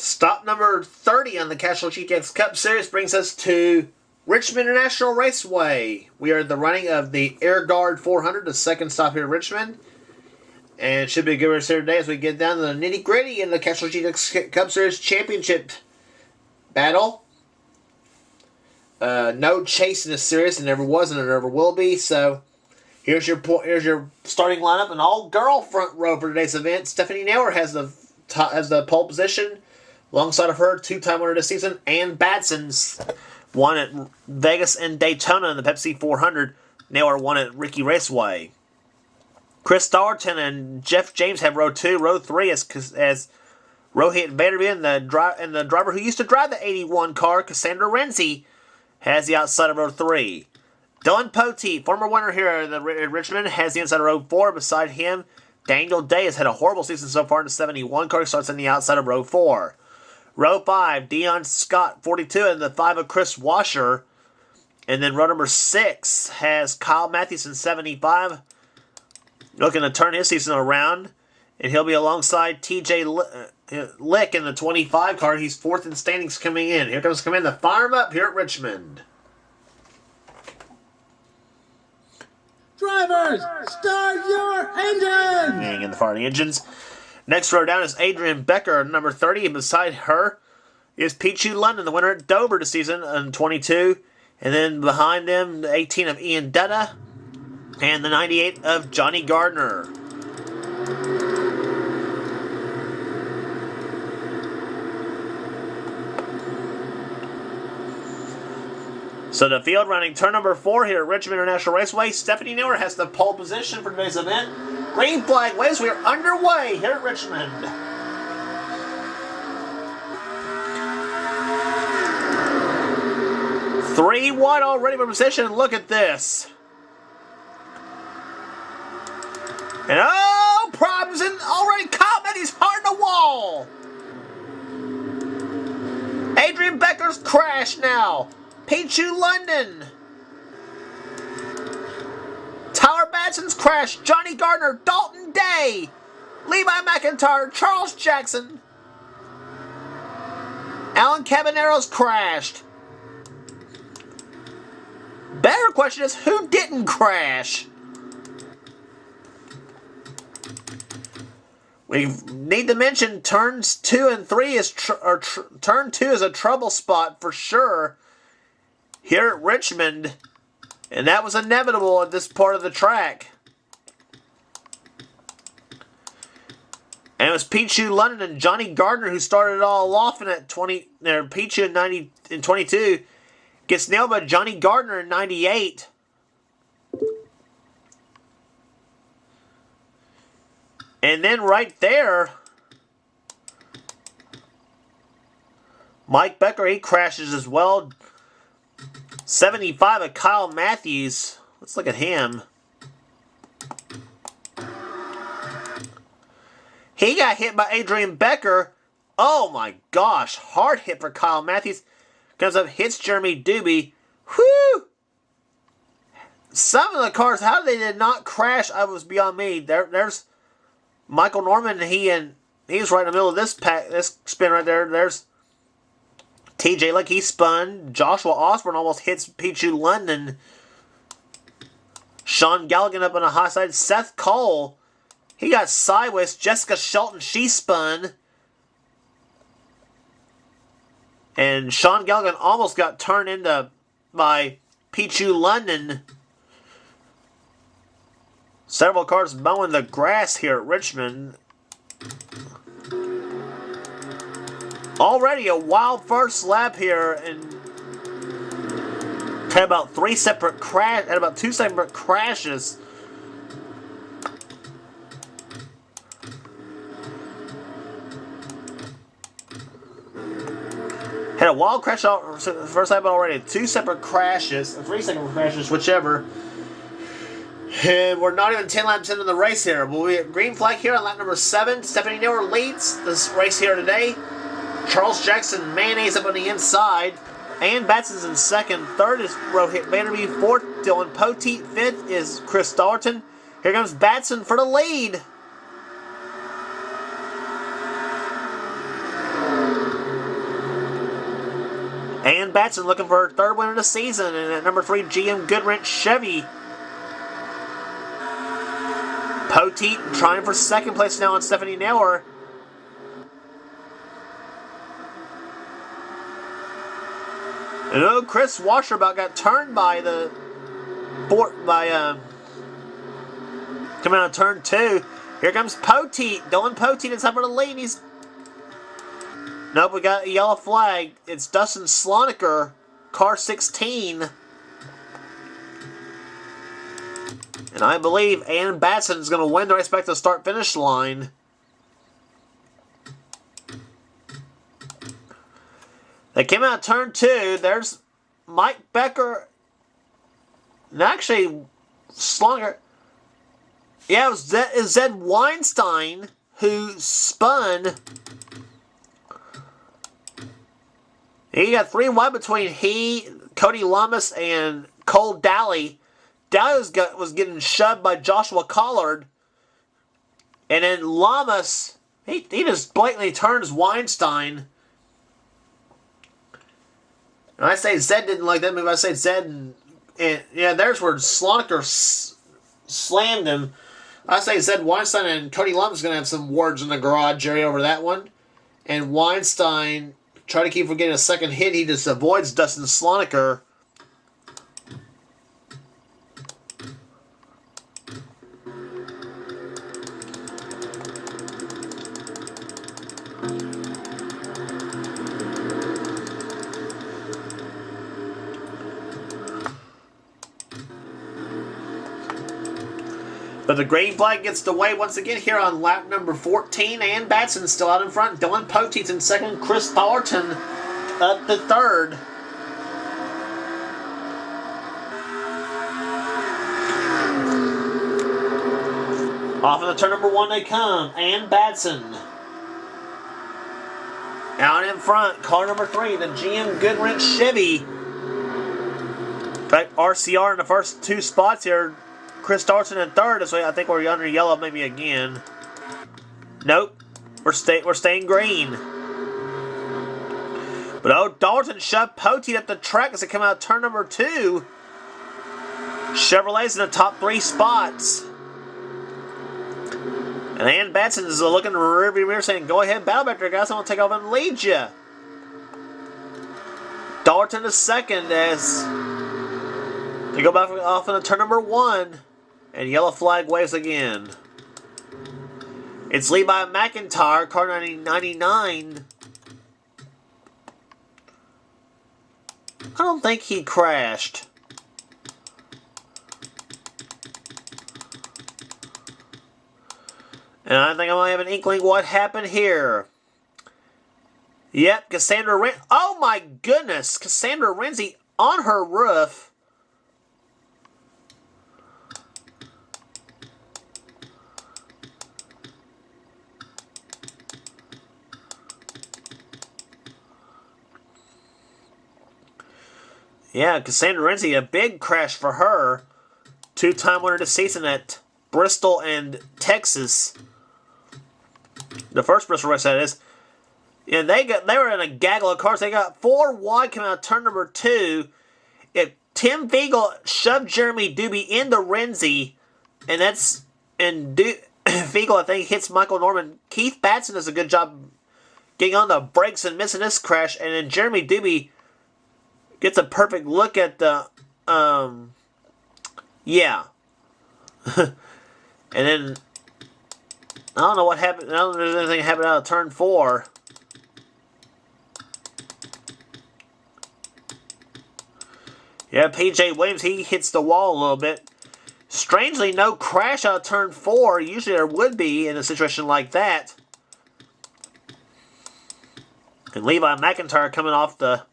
Stop number 30 on the Castrol GTX Cup Series brings us to Richmond International Raceway. We are at the running of the Air Guard 400, the second stop here at Richmond. And it should be a good race here today as we get down to the nitty-gritty in the Castrol GTX Cup Series Championship battle. No chase in this series, and never was, and it never will be. So here's your starting lineup, an all-girl front row for today's event. Stephanie Naylor has the pole position. Alongside of her, two-time winner this season, Ann Batson's won at Vegas and Daytona in the Pepsi 400. Naylor won at Ricky Raceway. Chris Starton and Jeff James have row 2. Row 3 as Rohit Vanderbilt and the driver who used to drive the 81 car, Cassandra Renzi, has the outside of row 3. Dylan Poteet, former winner here at Richmond, has the inside of row 4. Beside him, Daniel Day has had a horrible season so far in the 71 car. He starts on the outside of row 4. Row 5, Dion Scott, 42, and the 5 of Chris Washer. And then row number 6 has Kyle Matthewson, 75, looking to turn his season around. And he'll be alongside TJ Lick in the 25 car. He's 4th in standings coming in. Here comes to fire him up here at Richmond. Drivers, start your engines! Getting in the fire of the engines. Next row down is Adrian Becker, number 30, and beside her is Pichu London, the winner at Dover this season in 22. And then behind them, the 18 of Ian Dutta and the 98 of Johnny Gardner. So the field running turn number 4 here at Richmond International Raceway. Stephanie Naylor has the pole position for today's event. Green flag waves. We are underway here at Richmond. Three wide already for position. Look at this. And oh, problems and already Kyle Matthews hard in the wall. Adrian Becker's crashed now. Pichu London. Tyler Batson's crash. Johnny Gardner. Dalton Day. Levi McIntyre. Charles Jackson. Alan Cabanero's crashed. Better question is, who didn't crash? We need to mention turns 2 and 3 is turn 2 is a trouble spot for sure here at Richmond, and that was inevitable at this part of the track. And it was Pichu London and Johnny Gardner who started it all off in at 20. Pichu in 22 gets nailed by Johnny Gardner in 98. And then right there, Mike Becker, he crashes as well. 75 of Kyle Matthews. Let's look at him. He got hit by Adrian Becker. Oh my gosh. Hard hit for Kyle Matthews. Comes up, hits Jeremy Doobie. Whew! Some of the cars, how they did not crash, I was beyond me. There's Michael Norman. He's right in the middle of this spin right there. There's TJ Lick, he spun. Joshua Osborne almost hits Pichu London. Sean Galligan up on the high side. Seth Cole, he got sideways. Jessica Shelton, she spun. And Sean Galligan almost got turned into by Pichu London. Several cars mowing the grass here at Richmond. Already a wild first lap here, and had about 2 separate crashes. Had a wild crash first lap already. 2 separate crashes, 3 separate crashes, whichever. And we're not even 10 laps into the race here. We'll be at green flag here on lap number 7. Stephanie Naylor leads this race here today. Charles Jackson, mayonnaise up on the inside. Ann Batson's in second. Third is Rohit Vanderbilt. Fourth, Dylan Poteet. Fifth is Chris Starton. Here comes Batson for the lead. Ann Batson looking for her third win of the season. And at number 3, GM Goodwrench Chevy. Poteet trying for second place now on Stephanie Nauer. And Chris Washer about got turned by coming out of turn 2. Here comes Poteet. Dylan Poteet is up for the lead. Nope, we got a yellow flag. It's Dustin Sloniker, car 16. And I believe Ann Batson is going to win the race back to the start-finish line. They came out of turn 2. There's Mike Becker. And actually, Slonger. Yeah, it was Zed Weinstein who spun. He got 3 wide between Cody Lamas, and Cole Daly. Daly was getting shoved by Joshua Collard. And then Lamas, he just blatantly turns Weinstein. And I say Zed didn't like that move. I say Zed and yeah, there's where Sloniker slammed him. I say Zed Weinstein and Cody Lamas going to have some words in the garage, Jerry, over that one. And Weinstein try to keep from getting a second hit. He just avoids Dustin Sloniker. But the green flag gets the way once again here on lap number 14. Ann Batson still out in front. Dylan Poteet's in second. Chris Thornton up to third. Off of the turn number 1 they come. Ann Batson. Out in front, car number 3, the GM Goodwrench Chevy. In fact, RCR in the first 2 spots here. Chris Thornton in third, so I think we're under yellow maybe again. Nope. We're staying green. But Dalton shoved Poteet up the track as they come out turn number 2. Chevrolet's in the top 3 spots. And Ann Batson is looking in the rearview mirror saying, go ahead, battle back there, guys. I'm going to take off and lead you. Dalton is second as they go back off into turn number 1. And yellow flag waves again. It's Levi McIntyre, car 99. I don't think he crashed. And I think I might have an inkling what happened here. Yep, Cassandra Renzi. Oh my goodness! Cassandra Renzi on her roof. Yeah, Cassandra Renzi, a big crash for her. 2-time winner this season at Bristol and Texas. The first Bristol race, that is. Yeah, they were in a gaggle of cars. They got 4 wide coming out of turn number 2. Tim Fiegel shoved Jeremy Doobie into Renzi, and Fiegel, I think, hits Michael Norman. Keith Batson does a good job getting on the brakes and missing this crash, and then Jeremy Doobie gets a perfect look at the, yeah. And then, I don't know what happened. I don't know if there's anything happened out of turn 4. Yeah, P.J. Williams, he hits the wall a little bit. Strangely, no crash out of turn 4. Usually there would be in a situation like that. And Levi McIntyre coming off the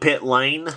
pit lane.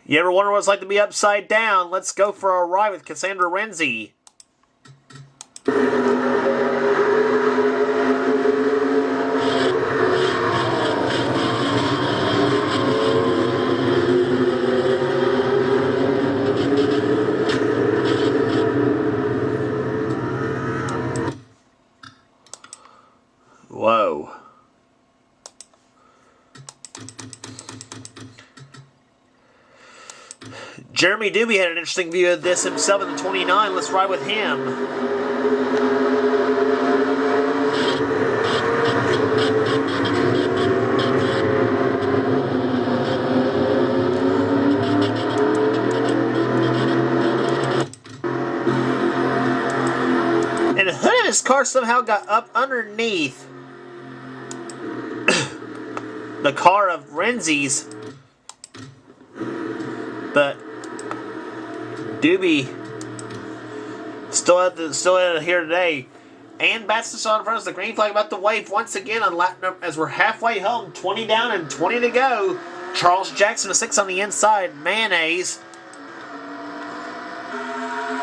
You ever wonder what it's like to be upside down? Let's go for a ride with Cassandra Renzi. Jeremy Doobie had an interesting view of this himself in the 29. Let's ride with him. And the hood of his car somehow got up underneath the car of Renzi's. But Doobie still at here today. And Batson saw in front of us, the green flag about to wave once again on lap number, as we're halfway home, 20 down and 20 to go. Charles Jackson, a 6 on the inside. Mayonnaise.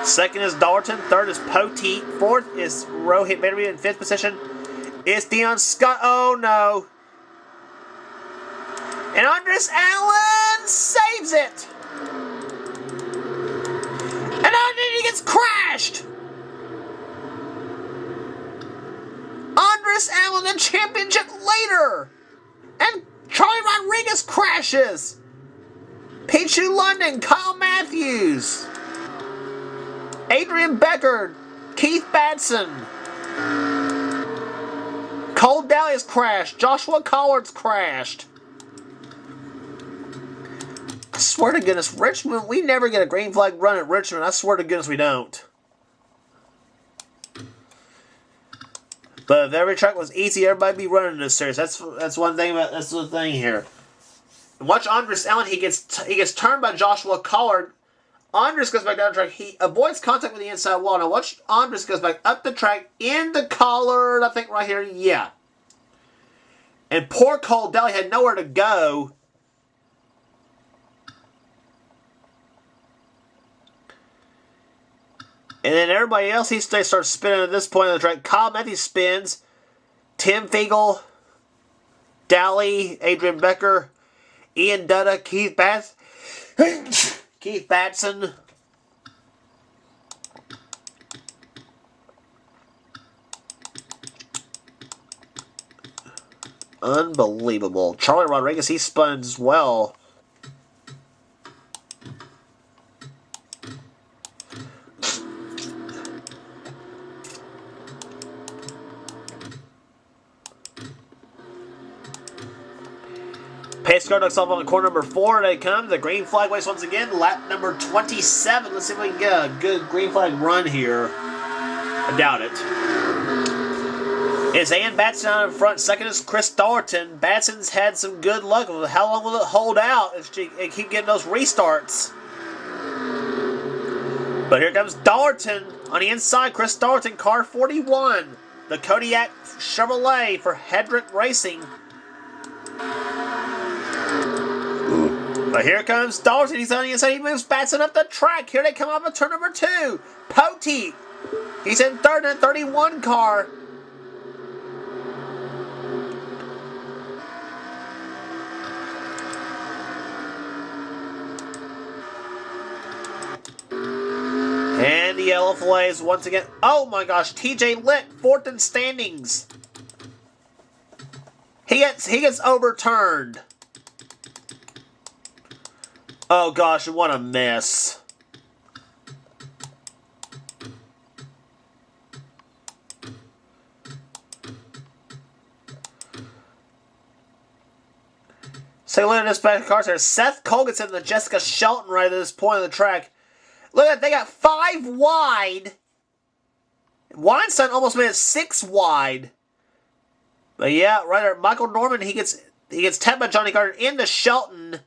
Second is Dalton. Third is Poteet. Fourth is Rohit Bader in fifth position. It's Dion Scott. Oh no. And Andres Allen saves it. And then he gets crashed. Andres Allen, the championship leader. And Charlie Rodriguez crashes. Pichu London, Kyle Matthews, Adrian Becker, Keith Batson, Cole Dahlia's crashed. Joshua Collard's crashed. I swear to goodness, Richmond, we never get a green flag run at Richmond. I swear to goodness we don't. But if every track was easy, everybody'd be running this series. That's one thing about that's the thing here. And watch Andres Allen. He gets turned by Joshua Collard. Andres goes back down the track. He avoids contact with the inside wall. Now watch Andres goes back up the track into Collard. I think right here, yeah. And poor Cole Dahlia had nowhere to go. And then everybody else, they starts spinning at this point on the track. Kyle Matthews spins. Tim Fiegel, Dally, Adrian Becker, Ian Dutta, Keith Batson. Unbelievable. Charlie Rodriguez, he spun as well. Pace car ducks off on corner number 4. They come. The green flag waits once again. Lap number 27. Let's see if we can get a good green flag run here. I doubt it. It's Ian Batson out in front. Second is Chris Thornton. Batson's had some good luck. How long will it hold out if she keep getting those restarts? But here comes Thornton on the inside. Chris Thornton, car 41. The Kodiak Chevrolet for Hedrick Racing. But here comes Dalton. He's on the inside. He moves Batson up the track. Here they come up on turn number 2. Poteet. He's in third in a 31 car. And the yellow flags once again. Oh my gosh. TJ Lick, fourth in standings. He gets overturned. Oh gosh, what a mess. So look at this back car there. Seth Cole gets in the Jessica Shelton right at this point of the track. Look at that, they got 5 wide. Weinstein almost made it 6 wide. But yeah, right there, Michael Norman, he gets tapped by Johnny Carter into Shelton.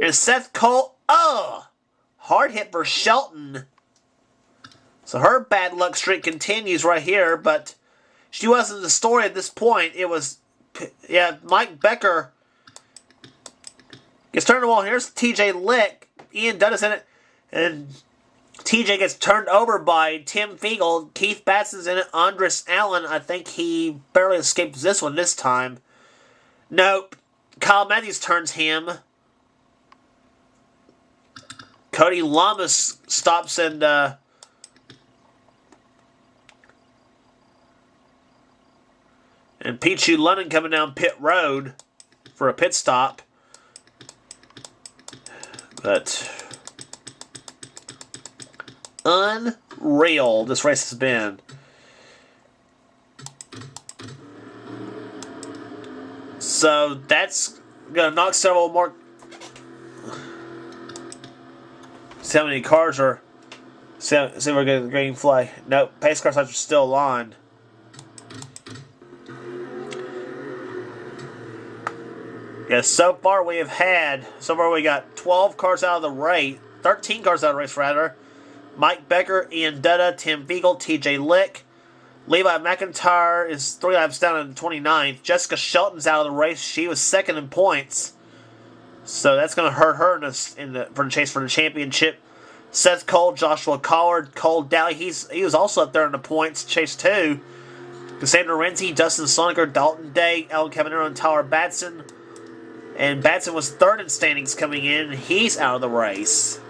And Seth Cole, hard hit for Shelton. So her bad luck streak continues right here, but she wasn't the story at this point. It was, yeah, Mike Becker gets turned the wall. Here's TJ Lick. Ian Dunn is in it. And TJ gets turned over by Tim Fiegel. Keith Batson's in it. Andres Allen, I think he barely escaped this one this time. Nope. Kyle Matthews turns him. Cody Lamas stops and Pichu London coming down pit road for a pit stop. But unreal this race has been. So that's gonna knock several more. See how many cars are. See we're getting the green flag. Nope, pace car signs are still on. Yeah, so far we got 12 cars out of the race, 13 cars out of the race rather. Mike Becker, Ian Dutta, Tim Beagle, TJ Lick. Levi McIntyre is 3 laps down in 29th. Jessica Shelton's out of the race. She was second in points. So that's going to hurt her for the chase for the championship. Seth Cole, Joshua Collard, Cole Dowley. He was also up there in the points chase too. Cassandra Renzi, Dustin Soniker, Dalton Day, Alan Cabanero, and Tyler Batson. And Batson was third in standings coming in. He's out of the race.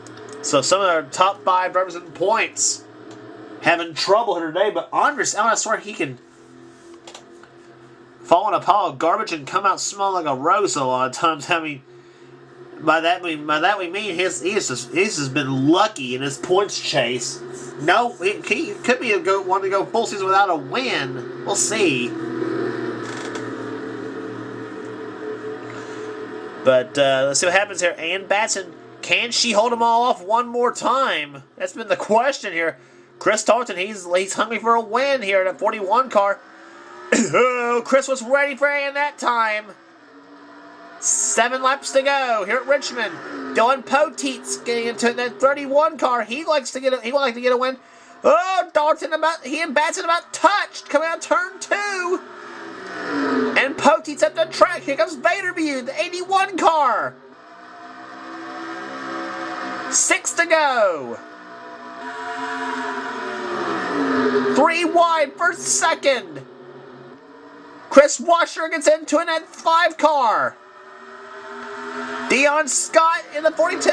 So some of our top 5 drivers in points having trouble here today. But Andres, I swear he can fall in a pile of garbage and come out smelling like a rose a lot of times. I mean, by that we mean he's just been lucky in his points chase. No, he could be one to go full season without a win. We'll see. But let's see what happens here. Ann Batson, can she hold them all off one more time? That's been the question here. Chris Tarleton, he's hungry for a win here in a 41 car. Oh, Chris was ready for Ann that time. 7 laps to go here at Richmond. Dylan Poteet's getting into that 31 car. He would like to get a win. Oh, he and Batson about touched coming out of turn 2. And Poteet's at the track. Here comes Vaderview, the 81 car. 6 to go. 3 wide for second. Chris Washer gets into an at 5 car. Dion Scott in the 42.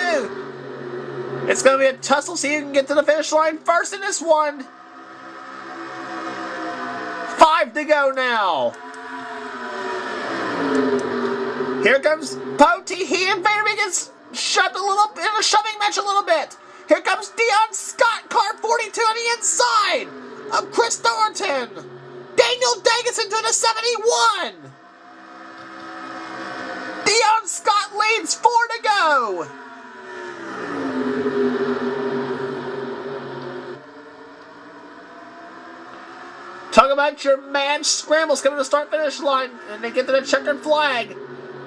It's going to be a tussle, so you can get to the finish line first in this one. 5 to go now. Here comes Poteet. He and Vaderview gets shoved in a shoving match a little bit. Here comes Dion Scott, car 42 on the inside of Chris Thornton. Daniel Day gets into the 71. Dion Scott leads, 4 to go. Talk about your mad scrambles coming to start-finish line, and they get to the checkered flag.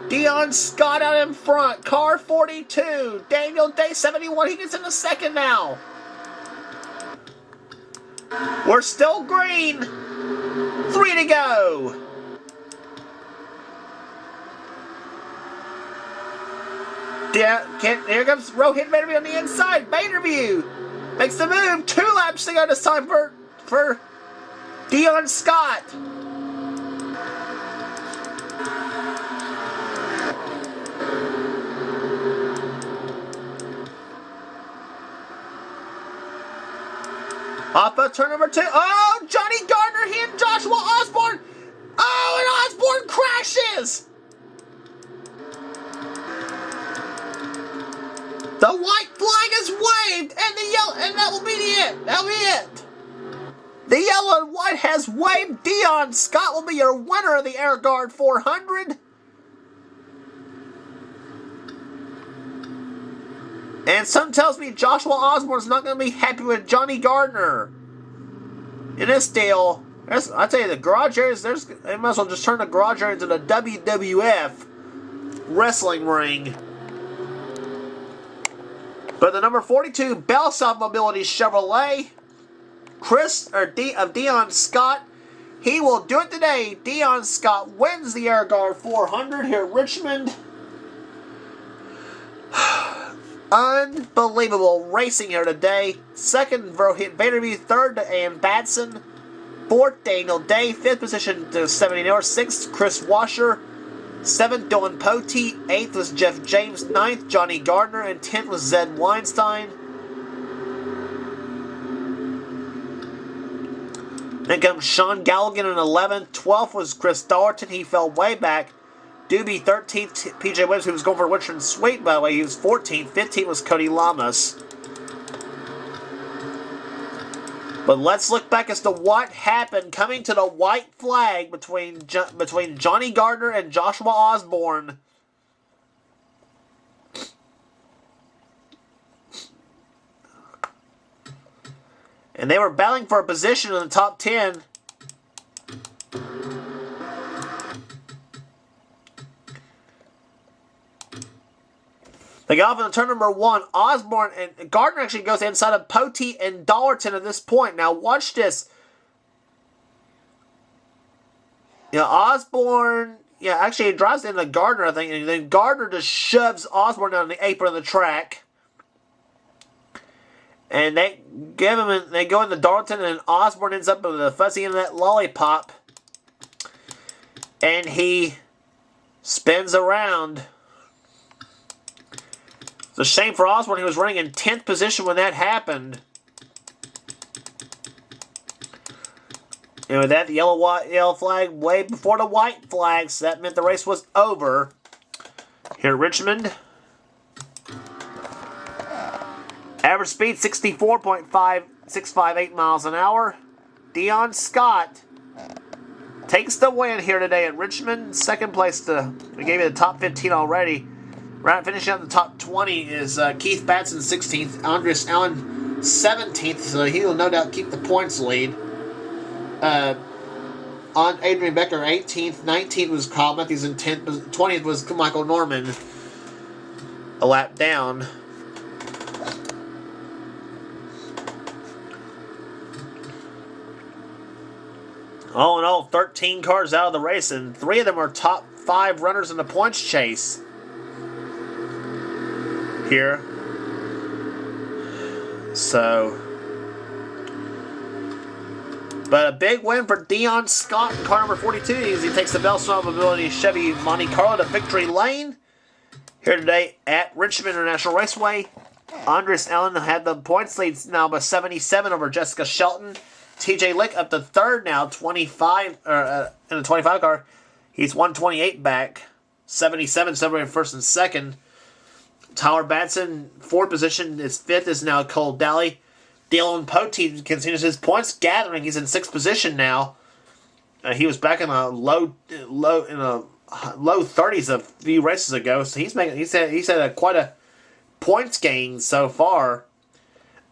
Dion Scott out in front, car 42. Daniel Day, 71. He gets in the second now. We're still green. 3 to go. Here comes Rohit Vaderview on the inside. Vaderview makes the move. 2 laps to go this time for Dion Scott. Off of turn number 2. Oh, Johnny Gardner, he and Joshua Osborne. Oh, and Osborne crashes. The white flag is waved, and the yellow, and that will be it. That'll be it. The yellow and white has waved. Dion Scott will be your winner of the Air Guard 400. And some tells me Joshua Osborne's not going to be happy with Johnny Gardner. In this deal, I tell you, the garage areas, they might as well just turn the garage area into the WWF wrestling ring. But the number 42, Bell South Mobility Chevrolet, of Dion Scott, he will do it today. Dion Scott wins the Air Guard 400 here at Richmond. Unbelievable racing here today. Second, Rohit Vaderview. Third to Ann Batson. Fourth, Daniel Day. Fifth position to 79. Sixth, Chris Washer. 7th, Dylan Poteet. 8th was Jeff James. 9th, Johnny Gardner. And 10th was Zed Weinstein. Then comes Sean Galligan in 11th. 12th was Chris Darton. He fell way back. Doobie 13th, PJ Williams, who was going for Richmond Sweep, by the way. He was 14th. 15th was Cody Lamas. But let's look back as to what happened coming to the white flag between Johnny Gardner and Joshua Osborne. And they were battling for a position in the top 10. They got off in turn number 1. Osborne and Gardner actually goes inside of Poteet and Dollarton at this point. Now watch this. Osborne, actually he drives into Gardner, I think, and then Gardner just shoves Osborne down the apron of the track. And they go into Darlington, and Osborne ends up with the fuzzy end of that lollipop. And he spins around. It's a shame for Osborne. He was running in 10th position when that happened. And with that, the yellow flag way before the white flag, so that meant the race was over. Here at Richmond. Average speed, 64.5658 miles an hour. Dion Scott takes the win here today at Richmond. Second place we gave you the top 15 already. Right, finishing out the top 20 is Keith Batson, 16th. Andres Allen, 17th. So he will no doubt keep the points lead. On Adrian Becker, 18th. 19th was Carl Matthews in 10th. 20th was Michael Norman, a lap down. All in all, 13 cars out of the race, and 3 of them are top 5 runners in the points chase. Here. So. But a big win for Dion Scott in car number 42 as he takes the Bellstone Mobility Chevy Monte Carlo to victory lane. Here today at Richmond International Raceway. Andres Allen had the points lead now by 77 over Jessica Shelton. TJ Lick up to third now, 25 in the 25 car. He's 128 back, 77 separating first and second. Tyler Batson, fourth position. His fifth is now Cole Daly. Dylan Poteet continues his points gathering. He's in sixth position now. He was back in a low 30s a few races ago, so he's had quite a points gain so far.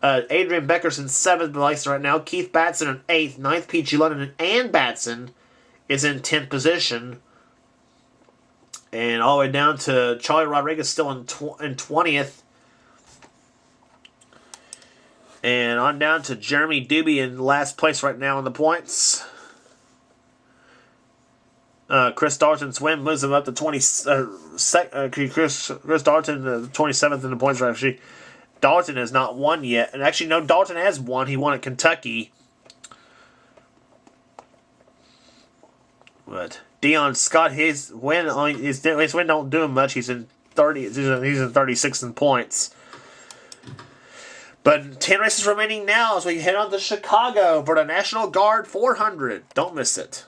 Adrian Becker's in seventh place right now. Keith Batson in eighth. Ninth, P.G. London and Batson is in 10th position. And all the way down to Charlie Rodriguez still in 20th. And on down to Jeremy Doobie in last place right now in the points. Chris Darton's win moves him up to Chris Darton, 27th in the points, actually. Dalton has not won yet. And actually, no, Dalton has won. He won at Kentucky. But Dion Scott, his win don't do him much. He's in 36th in points. But 10 races remaining now as we head on to Chicago for the National Guard 400. Don't miss it.